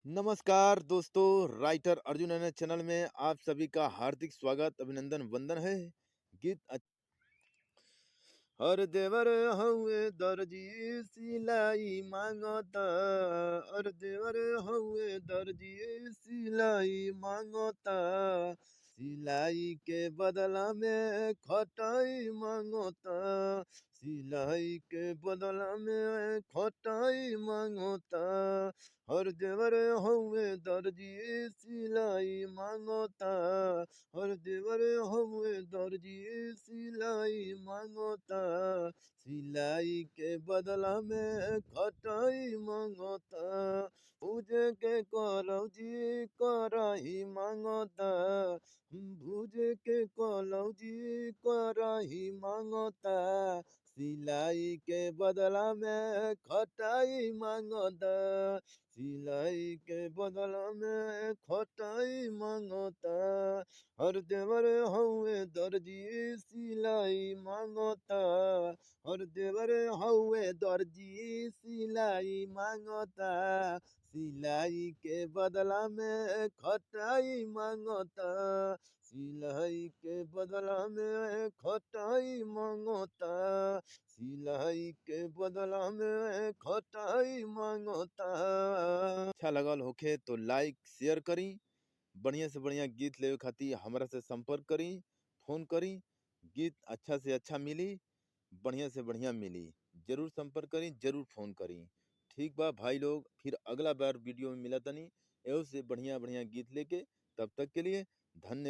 नमस्कार दोस्तों, राइटर अर्जुन अन चैनल में आप सभी का हार्दिक स्वागत, अभिनंदन, वंदन है। गीत हर देवर हउए दर्जी सिलाई मांगता, हर देवर हउए दर्जी सिलाई मांगता, सिलाई के बदला में खटाई मांगता, सिलाई के बदला में खटाई मांगता, हर देवर हउए दर्जी सिलाई मांगता, हर देवर हउए दर्जी सिलाई मांगता, सिलाई के बदला में खटाई मांगता, भूजे के कलौजी कराही मांगता, भूजे के कलौजी कराही मांगता, सिलाई के बदला में खटाई मांगता, सिलाई के बदला में खटाई मांगता, हर देवर हउए दर्जी सिलाई मांगता, हर देवर हउए दर्जी सिलाई मांगता, सिलाई के बदला में खटाई मांगता, सिलाई के बदला में खटाई मांगता, सिलाई के बदला में खटाई मांगता। अच्छा लगल होखे तो लाइक शेयर करी। बढ़िया से बढ़िया गीत लेवे खातिर हमरा से संपर्क करी, फोन करी। गीत अच्छा से अच्छा मिली, बढ़िया से बढ़िया मिली। जरूर संपर्क करी, जरूर फोन करी। ठीक बा भाई लोग, फिर अगला बार वीडियो में मिला तनी एहो से बढ़िया बढ़िया गीत लेके। तब तक के लिए धन्यवाद।